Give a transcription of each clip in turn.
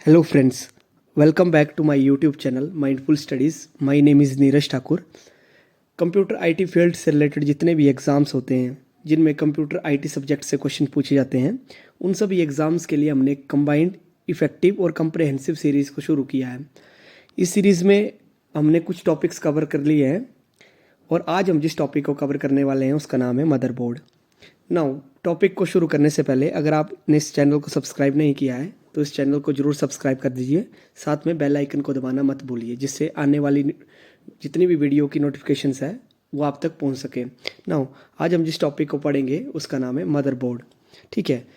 Hello friends, welcome back to my YouTube channel Mindful Studies. My name is Neeraj Thakur. Computer IT field से related जितने भी exams होते हैं जिनमें कंप्यूटर आईटी सब्जेक्ट से क्वेश्चन पूछे जाते हैं उन सभी एग्ज़ाम्स के लिए हमने कंबाइंड इफेक्टिव और कम्प्रहेंसिव सीरीज़ को शुरू किया है. इस सीरीज़ में हमने कुछ टॉपिक्स कवर कर लिए हैं और आज हम जिस टॉपिक को कवर करने वाले हैं उसका नाम है मदरबोर्ड. नाउ टॉपिक को शुरू करने से पहले अगर आपने इस चैनल को सब्सक्राइब नहीं किया है तो इस चैनल को ज़रूर सब्सक्राइब कर दीजिए. साथ में बेल आइकन को दबाना मत भूलिए जिससे आने वाली जितनी भी वीडियो की नोटिफिकेशंस है वो आप तक पहुंच सके. नाउ आज हम जिस टॉपिक को पढ़ेंगे उसका नाम है मदरबोर्ड. ठीक है,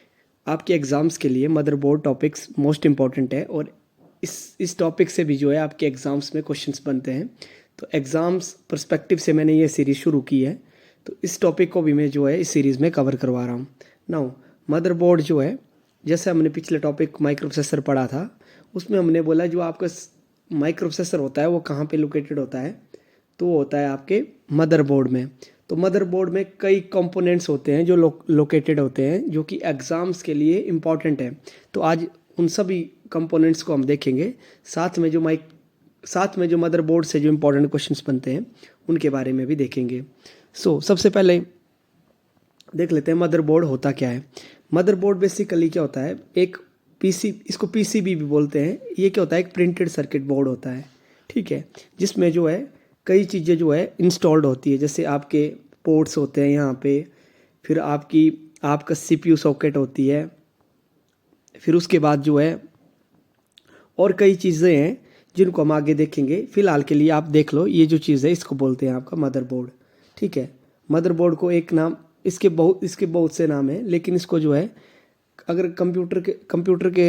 आपके एग्ज़ाम्स के लिए मदरबोर्ड टॉपिक्स मोस्ट इंपॉर्टेंट है और इस टॉपिक से भी जो है आपके एग्ज़ाम्स में क्वेश्चंस बनते हैं. तो एग्ज़ाम्स पर्सपेक्टिव से मैंने ये सीरीज़ शुरू की है तो इस टॉपिक को भी मैं जो है इस सीरीज़ में कवर करवा रहा हूँ. नाउ मदरबोर्ड जो है, जैसे हमने पिछले टॉपिक माइक्रो प्रोसेसर पढ़ा था उसमें हमने बोला जो आपका माइक्रो प्रोसेसर होता है वो कहाँ पे लोकेटेड होता है, तो वो होता है आपके मदरबोर्ड में. तो मदरबोर्ड में कई कंपोनेंट्स होते हैं जो लोकेटेड होते हैं जो कि एग्ज़ाम्स के लिए इम्पॉर्टेंट है. तो आज उन सभी कंपोनेंट्स को हम देखेंगे. साथ में जो मदरबोर्ड से जो इम्पोर्टेंट क्वेश्चंस बनते हैं उनके बारे में भी देखेंगे. सबसे पहले देख लेते हैं मदरबोर्ड होता क्या है. मदरबोर्ड बेसिकली क्या होता है, एक पीसी, इसको पीसीबी भी बोलते हैं. ये क्या होता है, एक प्रिंटेड सर्किट बोर्ड होता है. ठीक है, जिसमें जो है कई चीज़ें जो है इंस्टॉल्ड होती है. जैसे आपके पोर्ट्स होते हैं यहाँ पे, फिर आपका सीपीयू सॉकेट होती है, फिर उसके बाद जो है और कई चीज़ें हैं जिनको हम आगे देखेंगे. फिलहाल के लिए आप देख लो, ये जो चीज़ है इसको बोलते हैं आपका मदरबोर्ड. ठीक है, मदरबोर्ड को एक नाम, इसके बहुत से नाम हैं, लेकिन इसको जो है अगर कंप्यूटर के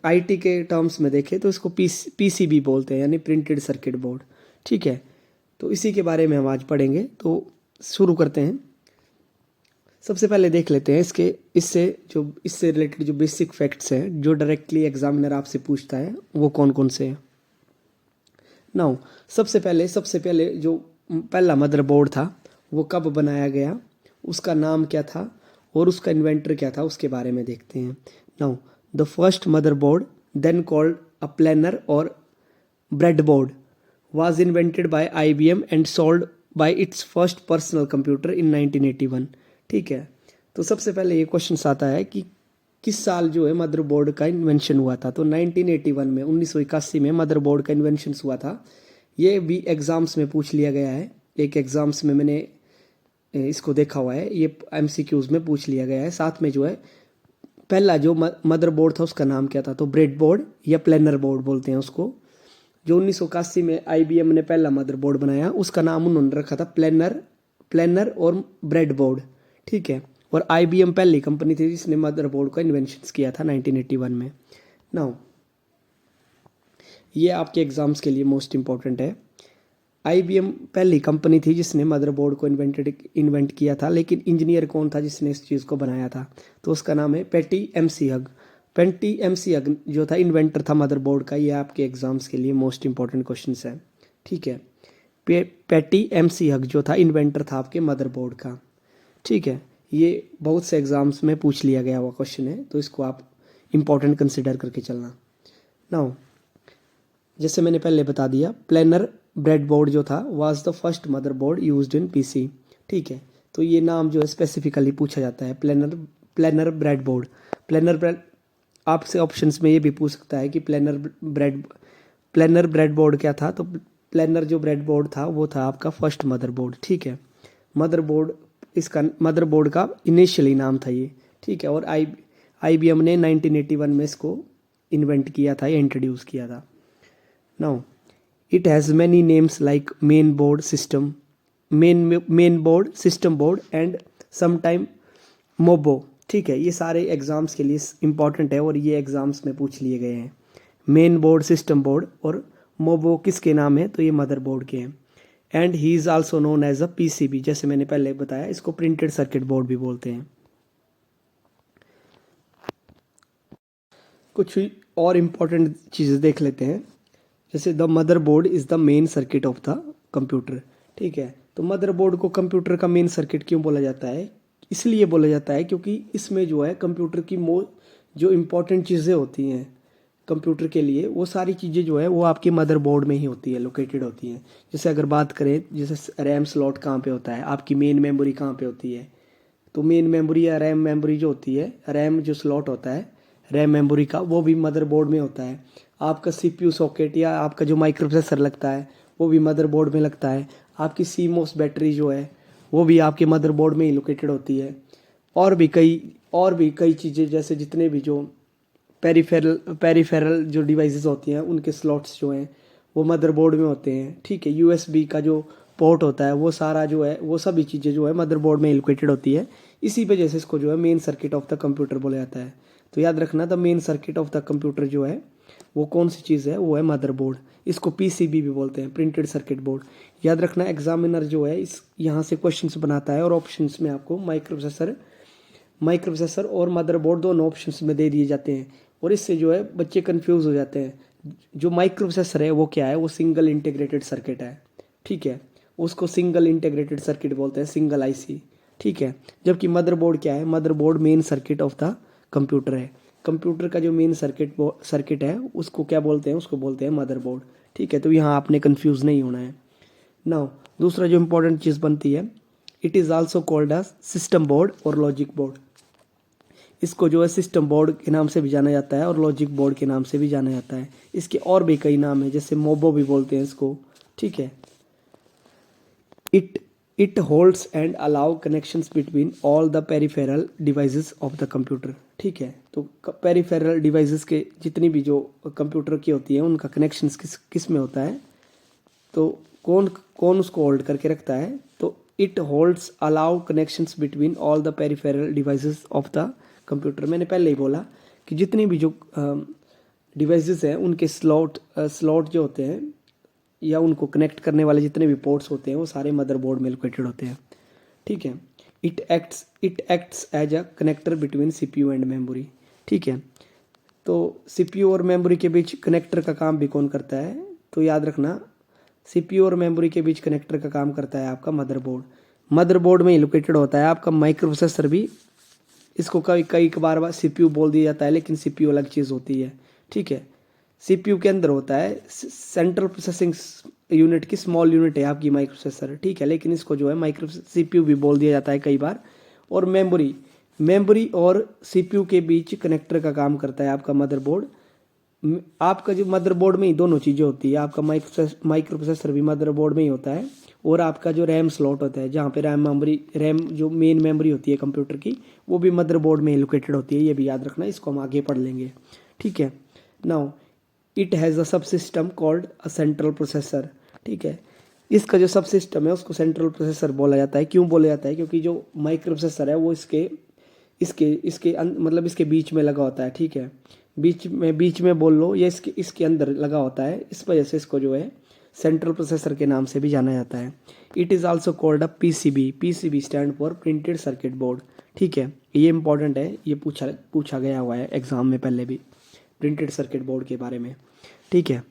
आईटी के टर्म्स में देखें तो इसको पीसीबी बोलते हैं, यानी प्रिंटेड सर्किट बोर्ड. ठीक है, तो इसी के बारे में हम आज पढ़ेंगे. तो शुरू करते हैं. सबसे पहले देख लेते हैं इससे रिलेटेड जो बेसिक फैक्ट्स हैं जो डायरेक्टली एग्जामिनर आपसे पूछता है वो कौन कौन से हैं. नाउ सबसे पहले जो पहला मदरबोर्ड था वो कब बनाया गया, उसका नाम क्या था और उसका इन्वेंटर क्या था, उसके बारे में देखते हैं. Now the first motherboard then called a planar or breadboard was invented by IBM and sold by its first personal computer in 1981. ठीक है, तो सबसे पहले ये क्वेश्चन आता है कि किस साल जो है मदरबोर्ड का इन्वेंशन हुआ था. तो 1981 में 1981 में मदरबोर्ड का इन्वेंशन हुआ था. ये भी एग्ज़ाम्स में पूछ लिया गया है. एक एग्ज़ाम्स में मैंने इसको देखा हुआ है, ये एमसीक्यूज़ में पूछ लिया गया है. साथ में जो है पहला जो मदरबोर्ड था उसका नाम क्या था, तो ब्रेड बोर्ड या प्लानर बोर्ड बोलते हैं उसको. जो 1981 में आईबीएम ने पहला मदरबोर्ड बनाया उसका नाम उन्होंने रखा था प्लानर और ब्रेड बोर्ड. ठीक है, और आईबीएम पहली कंपनी थी जिसने मदरबोर्ड का इन्वेंशन किया था 1981 में. नाउ ये आपके एग्जाम्स के लिए मोस्ट इंपॉर्टेंट है. आईबीएम पहली कंपनी थी जिसने मदरबोर्ड को इन्वेंट किया था, लेकिन इंजीनियर कौन था जिसने इस चीज़ को बनाया था, तो उसका नाम है पैटी एमसी हग. पैटी एमसी हग जो था इन्वेंटर था मदरबोर्ड का. ये आपके एग्जाम्स के लिए मोस्ट इंपॉर्टेंट क्वेश्चन है. ठीक है, पैटी एमसी हग जो था इन्वेंटर था आपके मदरबोर्ड का. ठीक है, ये बहुत से एग्जाम्स में पूछ लिया गया हुआ क्वेश्चन है, तो इसको आप इम्पोर्टेंट कंसिडर करके चलना. नाउ जैसे मैंने पहले बता दिया, प्लानर ब्रेडबोर्ड जो था was the first motherboard used in PC. ठीक है, तो ये नाम जो है स्पेसिफिकली पूछा जाता है, प्लानर ब्रेडबोर्ड. आपसे ऑप्शंस में ये भी पूछ सकता है कि प्लानर ब्रेडबोर्ड क्या था, तो प्लानर जो ब्रेडबोर्ड था वो था आपका फर्स्ट मदरबोर्ड. ठीक है, मदरबोर्ड का इनिशियली नाम था ये. ठीक है, और आईबीएम ने 1981 में इसको इन्वेंट किया था या इंट्रोड्यूस किया था. Now it has many names like main board, system board and sometime mobo. ठीक है, ये सारे एग्जाम्स के लिए इंपॉर्टेंट है और ये एग्जाम्स में पूछ लिए गए हैं. मेन बोर्ड, सिस्टम बोर्ड और मोबो किसके नाम है, तो ये मदरबोर्ड के हैं. And he is also known as a PCB. जैसे मैंने पहले बताया इसको प्रिंटेड सर्किट बोर्ड भी बोलते हैं. कुछ और इम्पोर्टेंट चीज़ें देख लेते हैं. जैसे the motherboard is the main circuit of the computer. ठीक है, तो मदरबोर्ड को कंप्यूटर का मेन सर्किट क्यों बोला जाता है, इसलिए बोला जाता है क्योंकि इसमें जो है कंप्यूटर की जो इम्पोर्टेंट चीज़ें होती हैं कंप्यूटर के लिए, वो सारी चीज़ें जो है वो आपके मदरबोर्ड में ही होती है, लोकेटेड होती हैं। जैसे अगर बात करें, जैसे रैम स्लॉट कहाँ पे होता है, आपकी मेन मेमोरी कहाँ पे होती है, तो मेन मेमोरी या रैम मेमोरी जो होती है, रैम जो स्लॉट होता है रैम मेमोरी का, वो भी मदरबोर्ड में होता है। आपका सीपीयू सॉकेट या आपका जो माइक्रो प्रोसेसर लगता है वो भी मदरबोर्ड में लगता है। आपकी सीमोस बैटरी जो है वो भी आपके मदरबोर्ड में ही लोकेटेड होती है। और भी कई चीज़ें, जैसे जितने भी जो पेरिफेरल जो डिवाइसेस होती हैं उनके स्लॉट्स जो हैं वो मदरबोर्ड में होते हैं। ठीक है, यूएसबी का जो पोर्ट होता है वो सारा जो है वो सभी चीज़ें जो है मदरबोर्ड में लोकेटेड होती है। इसी वजह से इसको जो है main circuit of the computer बोला जाता है। तो याद रखना, the main circuit of the computer जो है वो कौन सी चीज़ है, वो है मदरबोर्ड। इसको पीसीबी भी बोलते हैं, प्रिंटेड सर्किट बोर्ड। याद रखना, एग्जामिनर जो है इस यहाँ से क्वेश्चंस बनाता है और ऑप्शंस में आपको माइक्रो प्रोसेसर और मदरबोर्ड दोनों ऑप्शंस में दे दिए जाते हैं। और इससे जो है बच्चे कंफ्यूज हो जाते हैं। जो माइक्रो प्रोसेसर है वो क्या है, वो सिंगल इंटीग्रेटेड सर्किट है। ठीक है, उसको सिंगल इंटीग्रेटेड सर्किट बोलते हैं, सिंगल आईसी। ठीक है, जबकि मदरबोर्ड क्या है, motherboard main circuit of the computer है। कंप्यूटर का जो मेन सर्किट है उसको क्या बोलते हैं, उसको बोलते हैं मदरबोर्ड। ठीक है, तो यहाँ आपने कंफ्यूज नहीं होना है। नाउ दूसरा जो इंपॉर्टेंट चीज़ बनती है, it is also called as system board और लॉजिक बोर्ड। इसको जो है सिस्टम बोर्ड के नाम से भी जाना जाता है और लॉजिक बोर्ड के नाम से भी जाना जाता है। इसके और भी कई नाम हैं, जैसे मोबो भी बोलते हैं इसको। ठीक है, it holds and allow connections between all the peripheral devices of the computer. ठीक है, तो पेरिफेरल डिवाइसेस के जितनी भी जो कंप्यूटर की होती है उनका कनेक्शंस किस में होता है, तो कौन कौन उसको होल्ड करके रखता है, तो it holds allow connections between all the peripheral devices of the computer. मैंने पहले ही बोला कि जितनी भी जो डिवाइसेस हैं उनके स्लॉट जो होते हैं या उनको कनेक्ट करने वाले जितने भी पोर्ट्स होते हैं वो सारे मदरबोर्ड में लोकेटेड होते हैं। ठीक है, it acts as a connector between CPU and memory. ठीक है, तो सीपीयू और मेमोरी के बीच कनेक्टर का काम भी कौन करता है, तो याद रखना, सीपीयू और मेमोरी के बीच कनेक्टर का काम करता है आपका मदरबोर्ड। मदरबोर्ड में ही लोकेटेड होता है आपका माइक्रो प्रोसेसर भी। इसको कई कई बार सीपीयू बोल दिया जाता है, लेकिन सीपीयू अलग चीज़ होती है। ठीक है, सीपीयू के अंदर होता है सेंट्रल प्रोसेसिंग यूनिट की स्मॉल यूनिट है आपकी माइक्रो प्रोसेसर। ठीक है, लेकिन इसको जो है माइक्रो सीपीयू भी बोल दिया जाता है कई बार। और मेमोरी और सीपीयू के बीच कनेक्टर का काम करता है आपका मदरबोर्ड। आपका जो मदरबोर्ड में ही दोनों चीज़ें होती है, आपका माइक्रो प्रोसेसर भी मदरबोर्ड में ही होता है, और आपका जो रैम स्लॉट होता है जहाँ पे रैम जो मेन मेमोरी होती है कंप्यूटर की, वो भी मदरबोर्ड में ही लोकेटेड होती है। ये भी याद रखना, इसको हम आगे पढ़ लेंगे। ठीक है, नाउ इट हैज़ अ सब system called a central processor. ठीक है, इसका जो सब सिस्टम है उसको सेंट्रल प्रोसेसर बोला जाता है। क्यों बोला जाता है, क्योंकि जो माइक्रो प्रोसेसर है वो इसके इसके इसके मतलब इसके बीच में लगा होता है। ठीक है, बीच में बोल लो या इसके अंदर लगा होता है, इस वजह से इसको जो है सेंट्रल प्रोसेसर के नाम से भी जाना जाता है। It is also called a PCB stand for printed circuit board. ठीक है, ये इंपॉर्टेंट है, ये पूछा गया हुआ है एग्जाम में पहले भी, प्रिंटेड सर्किट बोर्ड के बारे में। ठीक है,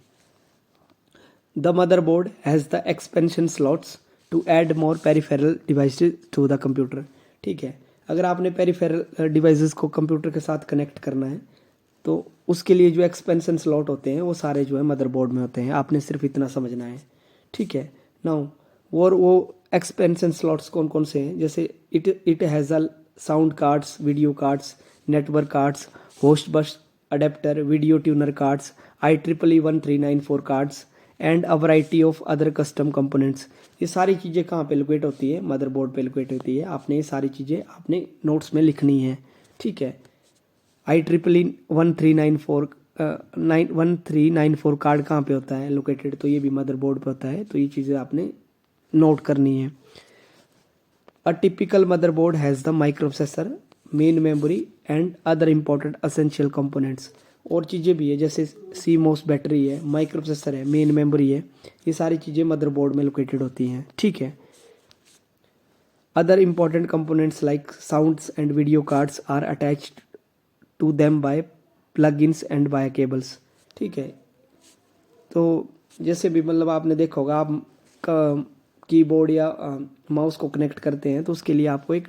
the motherboard has the expansion slots to add more peripheral devices to the computer. ठीक है, अगर आपने पेरिफेरल डिवाइसेस को कंप्यूटर के साथ कनेक्ट करना है तो उसके लिए जो एक्सपेंशन स्लॉट होते हैं वो सारे जो है मदरबोर्ड में होते हैं। आपने सिर्फ इतना समझना है। ठीक है, नाउ और वो एक्सपेंशन स्लॉट्स कौन कौन से हैं, जैसे it has a sound cards, video cards, network cards, host bus adapter, video tuner cards, IEEE 1394 cards and a variety of other custom components. ये सारी चीज़ें कहाँ पे लोकेट होती है, मदरबोर्ड पे लोकेट होती है। आपने ये सारी चीज़ें अपने नोट्स में लिखनी है। ठीक है, IEEE 1394 कार्ड कहाँ पे होता है लोकेटेड, तो ये भी मदरबोर्ड पे होता है। तो ये चीज़ें आपने नोट करनी है। A typical motherboard has the micro processor, main memory and other important essential components. और चीज़ें भी है, जैसे सीमोस बैटरी है, माइक्रो प्रोसेसर है, मेन मेमोरी है, ये सारी चीज़ें मदरबोर्ड में लोकेटेड होती हैं। ठीक है, other important components like sounds and video cards are attached to them by plugins and by cables. ठीक है, तो जैसे भी मतलब आपने देखा होगा, आप कीबोर्ड या माउस को कनेक्ट करते हैं तो उसके लिए आपको एक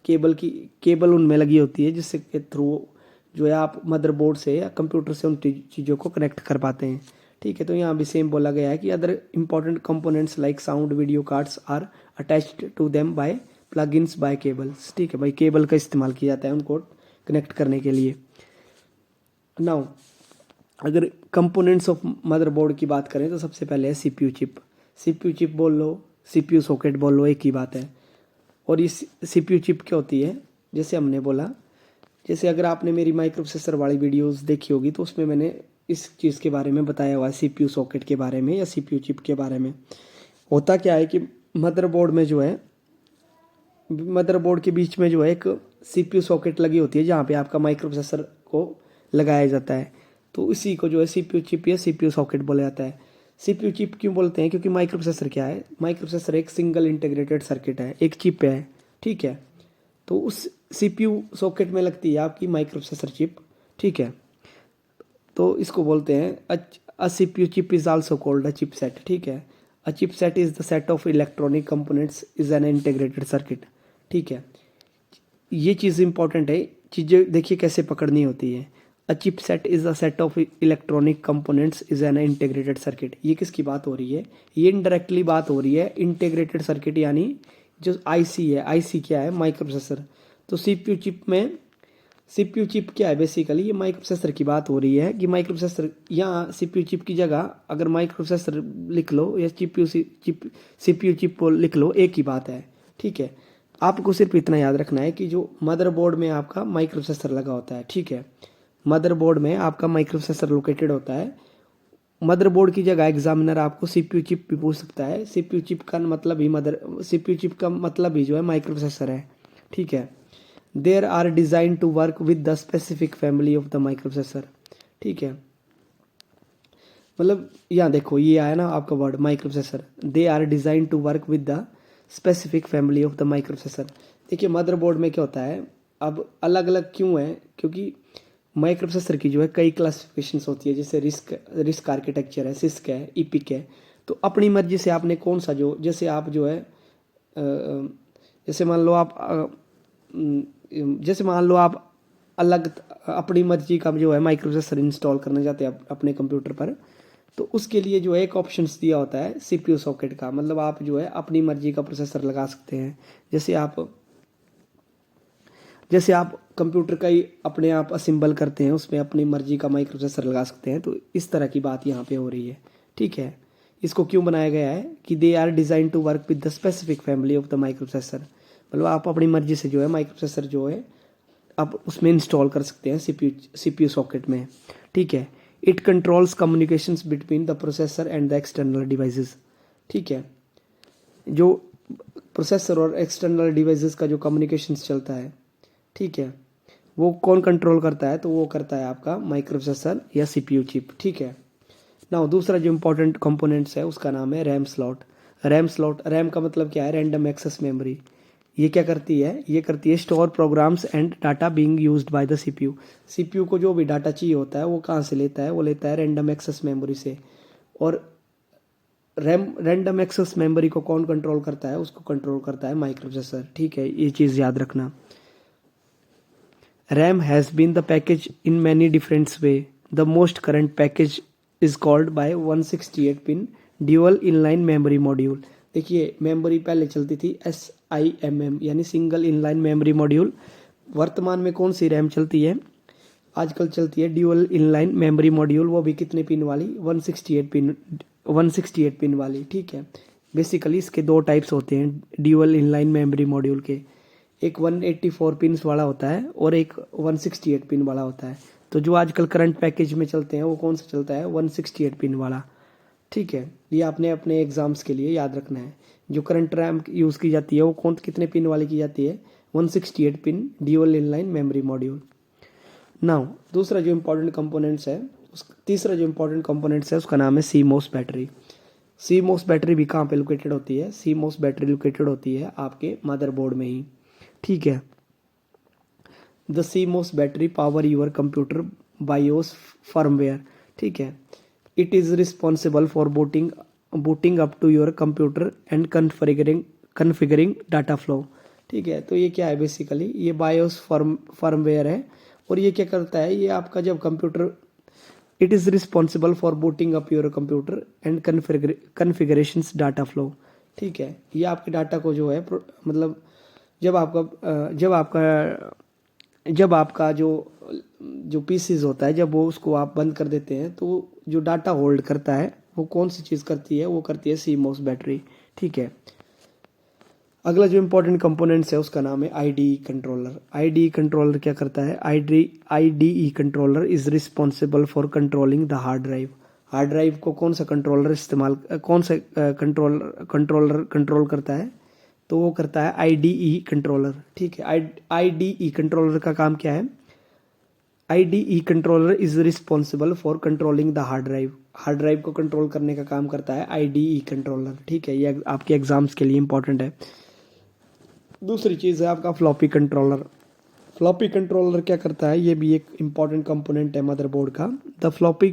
केबल उनमें लगी होती है, जिससे के थ्रू जो है आप मदरबोर्ड से या कंप्यूटर से उन चीज़ों को कनेक्ट कर पाते हैं। ठीक है, तो यहाँ भी सेम बोला गया है कि other important components like sound video cards are attached to them by plugins by cables. ठीक है भाई, केबल का इस्तेमाल किया जाता है उनको कनेक्ट करने के लिए। नाउ अगर कंपोनेंट्स ऑफ मदरबोर्ड की बात करें तो सबसे पहले है सीपीयू चिप। सीपीयू चिप बोल लो, सीपीयू सॉकेट बोल लो, एक ही बात है। और इस सीपीयू चिप क्या होती है, जैसे हमने बोला, जैसे अगर आपने मेरी माइक्रो प्रोसेसर वाली वीडियोस देखी होगी तो उसमें मैंने इस चीज़ के बारे में बताया हुआ है, सीपीयू सॉकेट के बारे में या सीपीयू चिप के बारे में। होता क्या है कि मदरबोर्ड में जो है, मदरबोर्ड के बीच में जो है एक सीपीयू सॉकेट लगी होती है जहाँ पे आपका माइक्रो प्रोसेसर को लगाया जाता है। तो इसी को जो है सीपीयू चिप या सीपीयू सॉकेट बोला जाता है। सीपीयू चिप क्यों बोलते हैं, क्योंकि माइक्रो प्रोसेसर क्या है, माइक्रो प्रोसेसर एक सिंगल इंटीग्रेटेड सर्किट है, एक चिप है। ठीक है, तो उस सीपीयू सॉकेट में लगती है आपकी माइक्रो प्रोसेसर चिप। ठीक है, तो इसको बोलते हैं a CPU chip is also called a chipset. ठीक है, a chipset is the set of electronic components is an integrated circuit. ठीक है, ये चीज़ इंपॉर्टेंट है, चीज़ें देखिए कैसे पकड़नी होती है। A chipset is a set of electronic components is an integrated circuit. ये किसकी बात हो रही है, ये इनडायरेक्टली बात हो रही है इंटीग्रेटेड सर्किट, यानी जो आईसी है, आईसी क्या है, माइक्रो प्रोसेसर। तो सीपीयू चिप में, सीपीयू चिप क्या है, बेसिकली ये माइक्रो प्रोसेसर की बात हो रही है कि माइक्रो प्रोसेसर, यहाँ सीपीयू चिप की जगह अगर माइक्रो प्रोसेसर लिख लो या सीपीयू चिप लिख लो, एक ही बात है। ठीक है, आपको सिर्फ इतना याद रखना है कि जो मदरबोर्ड में आपका माइक्रो प्रोसेसर लगा होता है, ठीक है, मदरबोर्ड में आपका माइक्रो प्रोसेसर लोकेटेड होता है। मदरबोर्ड की जगह एग्जामिनर आपको सीपीयू चिप भी पूछ सकता है। सीपीयू चिप का मतलब ही सीपीयू चिप का मतलब ही जो है माइक्रो प्रोसेसर है। ठीक है, there are design to work with the specific family of the microprocessor. ठीक है, मतलब यहाँ देखो ये आया ना आपका word microprocessor, they are design to work with the specific family of the microprocessor. देखिए मदरबोर्ड में क्या होता है, अब अलग अलग क्यों है, क्योंकि माइक्रो प्रोसेसर की जो है कई क्लासिफिकेशंस होती है, जैसे रिस्क आर्किटेक्चर है, सिस्क है, ईपिक है। तो अपनी मर्जी से आपने कौन सा जो, जैसे आप जो है जैसे मान लो आप जैसे मान लो आप अलग अपनी मर्जी का जो है माइक्रो प्रोसेसर इंस्टॉल करना चाहते हैं अपने कंप्यूटर पर, तो उसके लिए जो है एक ऑप्शंस दिया होता है सीपीयू सॉकेट का। मतलब आप जो है अपनी मर्जी का प्रोसेसर लगा सकते हैं। जैसे आप कंप्यूटर का ही अपने आप असेंबल करते हैं, उसमें अपनी मर्जी का माइक्रो प्रोसेसर लगा सकते हैं। तो इस तरह की बात यहाँ पे हो रही है। ठीक है, इसको क्यों बनाया गया है कि they are design to work with the specific family of the microprocessor. मतलब आप अपनी मर्जी से जो है माइक्रो प्रोसेसर जो है आप उसमें इंस्टॉल कर सकते हैं सीपीयू सॉकेट में। ठीक है, it controls communications between the processor and the external devices. ठीक है, जो प्रोसेसर और एक्सटर्नल डिवाइसेस का जो कम्युनिकेशंस चलता है, ठीक है, वो कौन कंट्रोल करता है, तो वो करता है आपका माइक्रो प्रोसेसर या सीपीयू चिप। ठीक है, नाउ दूसरा जो इंपॉर्टेंट कंपोनेंट्स है उसका नाम है रैम स्लॉट। रैम का मतलब क्या है, रैंडम एक्सेस मेमोरी। ये क्या करती है, ये करती है store programs and data being used by the CPU. CPU को जो भी डाटा चाहिए होता है वो कहाँ से लेता है, वो लेता है रैंडम एक्सेस मेमोरी से। और रैंडम एक्सेस मेमोरी को कौन कंट्रोल करता है, उसको कंट्रोल करता है माइक्रो प्रोसेसर। ठीक है, ये चीज़ याद रखना। RAM has been the package in many different way. The most current package is called by 168 pin dual inline memory module। देखिए मेमोरी पहले चलती थी SIMM यानी सिंगल इनलाइन मेमोरी मॉड्यूल। वर्तमान में कौन सी रैम चलती है, आजकल चलती है ड्यूअल इनलाइन मेमोरी मॉड्यूल। वो भी कितने पिन वाली, 168 पिन वाली। ठीक है, बेसिकली इसके दो टाइप्स होते हैं ड्यूअल इनलाइन मेमोरी मॉड्यूल के, एक 184 पिन्स वाला होता है और एक 168 पिन वाला होता है। तो जो आजकल करंट पैकेज में चलते हैं वो कौन सा चलता है, 168 पिन वाला। ठीक है, ये आपने अपने एग्जाम्स के लिए याद रखना है। जो करंट रैम यूज़ की जाती है वो कौन कितने पिन वाली की जाती है, 168 pin dual inline memory module. Now दूसरा जो इम्पोर्टेंट कंपोनेंट्स है तीसरा जो इम्पोर्टेंट कंपोनेंट्स है उसका नाम है सीमोस बैटरी। सीमोस बैटरी भी कहाँ पे लोकेटेड होती है, सीमोस बैटरी लोकेटेड होती है आपके मदरबोर्ड में ही। ठीक है, the CMOS battery power your computer BIOS firmware. ठीक है, it is responsible for booting up to your computer and configuring data flow. ठीक है, तो ये क्या है, बेसिकली ये बायोस फर्मवेयर है और ये क्या करता है, ये आपका जब computer, it is responsible for booting up your computer and configurations data flow. ठीक है, ये आपके डाटा को जो है मतलब जब आपका जो पीसीज होता है, जब वो उसको आप बंद कर देते हैं तो जो डाटा होल्ड करता है वो कौन सी चीज़ करती है, वो करती है सीमोस बैटरी। ठीक है, अगला जो इम्पोर्टेंट कंपोनेंट्स है उसका नाम है आईडीई कंट्रोलर। आईडीई कंट्रोलर क्या करता है, IDE controller is responsible for controlling the hard drive. Hard drive को कौन सा कंट्रोलर कंट्रोल करता है, तो वो करता है आईडीई कंट्रोलर। ठीक है, आईडीई कंट्रोलर का काम क्या है, IDE controller is responsible for controlling the hard drive. Hard drive को कंट्रोल करने का काम करता है आईडीई कंट्रोलर। ठीक है, ये आपके एग्जाम्स के लिए इंपॉर्टेंट है। दूसरी चीज़ है आपका फ्लॉपी कंट्रोलर। फ्लॉपी कंट्रोलर क्या करता है, ये भी एक इम्पॉर्टेंट कंपोनेंट है मदरबोर्ड का। The floppy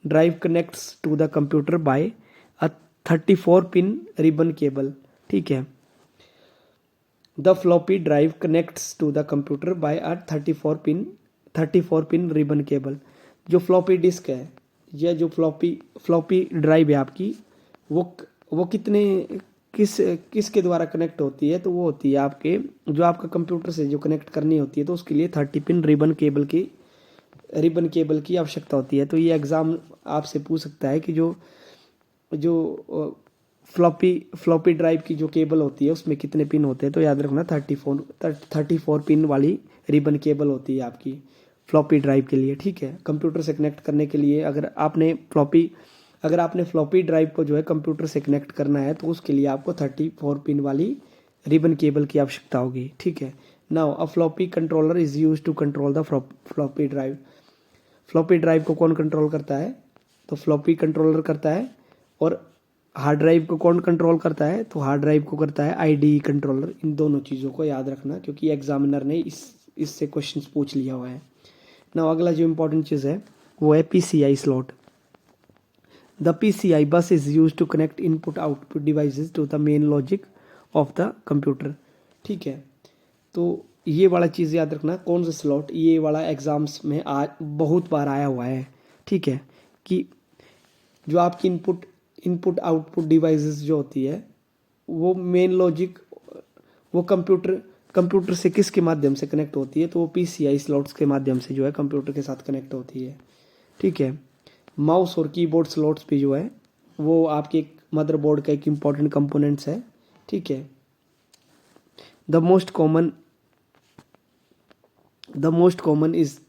drive connects to the computer by a 34 pin ribbon cable. ठीक है, the floppy drive connects to the computer by a 34 pin ribbon cable. जो फ्लॉपी डिस्क है या जो फ्लॉपी ड्राइव है आपकी, वो किसके द्वारा कनेक्ट होती है, तो वो होती है आपके जो आपका कंप्यूटर से जो कनेक्ट करनी होती है, तो उसके लिए 30 पिन रिबन केबल की आवश्यकता होती है। तो ये एग्ज़ाम आपसे पूछ सकता है कि जो फ्लॉपी ड्राइव की जो केबल होती है उसमें कितने पिन होते हैं, तो याद रखना 34 पिन वाली रिबन केबल होती है आपकी फ्लॉपी ड्राइव के लिए। ठीक है, कंप्यूटर से कनेक्ट करने के लिए अगर आपने फ्लॉपी ड्राइव को जो है कंप्यूटर से कनेक्ट करना है, तो उसके लिए आपको 34 पिन वाली रिबन केबल की आवश्यकता होगी। ठीक है, now a floppy controller is use to control the floppy drive. Floppy drive को कौन कंट्रोल करता है, तो फ्लॉपी कंट्रोलर करता है। और हार्ड ड्राइव को कौन कंट्रोल करता है, तो हार्ड ड्राइव को करता है आईडीई कंट्रोलर। इन दोनों चीज़ों को याद रखना, क्योंकि एग्जामिनर ने इससे क्वेश्चंस पूछ लिया हुआ है। नाउ अगला जो इम्पोर्टेंट चीज़ है वो है PCI slot. The PCI bus is used to connect input-output devices to the main logic of the computer। ठीक है, तो ये वाला चीज़ याद रखना, कौन सा स्लॉट, ये वाला एग्जाम्स में बहुत बार आया हुआ है। ठीक है, कि जो आपकी इनपुट आउटपुट डिवाइसेस जो होती है, वो मेन लॉजिक वो कंप्यूटर से किसके माध्यम से कनेक्ट होती है, तो वो पीसीआई स्लॉट्स के माध्यम से जो है कंप्यूटर के साथ कनेक्ट होती है। ठीक है, माउस और कीबोर्ड स्लॉट्स भी जो है वो आपके मदरबोर्ड का एक इम्पॉर्टेंट कंपोनेंट्स है। ठीक है, the most common is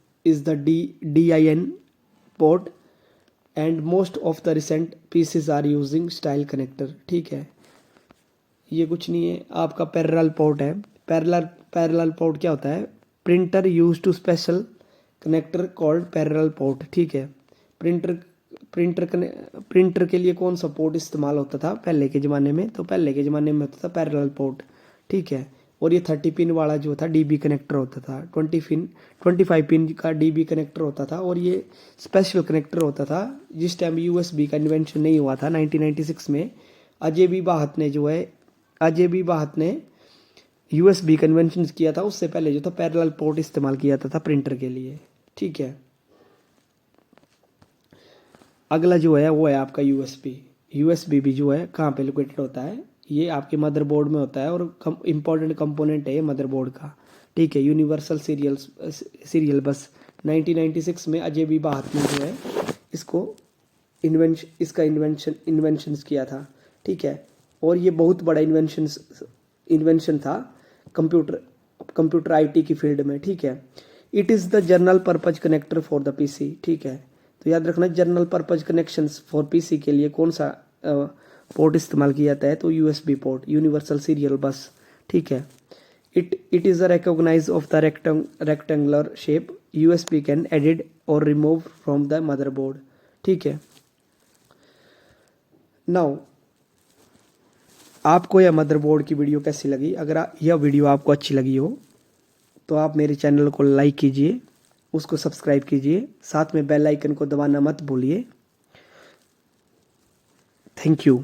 the DIN port and most of the recent pieces are using style connector. ठीक है, ये कुछ नहीं है, आपका पैरेलल पोर्ट है। पैरेलल पोर्ट क्या होता है, printer use to special connector called parallel port. ठीक है, प्रिंटर के लिए कौन सा पोर्ट इस्तेमाल होता था पहले के ज़माने में, तो पहले के ज़माने में होता था पैरेलल पोर्ट। ठीक है, और ये 30 पिन वाला जो था DB कनेक्टर होता था, 25 पिन का DB कनेक्टर होता था, और ये स्पेशल कनेक्टर होता था। जिस टाइम USB का इन्वेंशन नहीं हुआ था 1996 में, अजय बी बाहत ने USB का इन्वेंशन किया था। उससे पहले जो था पैरेलल पोर्ट इस्तेमाल किया था प्रिंटर के लिए। ठीक है, अगला जो है वो है आपका USB भी जो है कहाँ पे लोकेटेड होता है, ये आपके मदरबोर्ड में होता है और इम्पॉर्टेंट कंपोनेंट है ये मदरबोर्ड का। ठीक है, यूनिवर्सल सीरियल बस 1996 में अजय बी बाहत ने जो है इसका इन्वेंशन किया था। ठीक है, और ये बहुत बड़ा इन्वेंशन था कंप्यूटर IT की फील्ड में। ठीक है, it is the general purpose connector for the PC। ठीक है, तो याद रखना general purpose connections for PC के लिए कौन सा पोर्ट इस्तेमाल किया जाता है, तो USB port, universal serial bus. ठीक है, it is a recognise of the rectangular shape, USB can edit or remove from the motherboard. ठीक है, नाउ आपको यह मदरबोर्ड की वीडियो कैसी लगी, अगर यह वीडियो आपको अच्छी लगी हो तो आप मेरे चैनल को लाइक कीजिए, उसको सब्सक्राइब कीजिए, साथ में बेल आइकन को दबाना मत भूलिए। Thank you.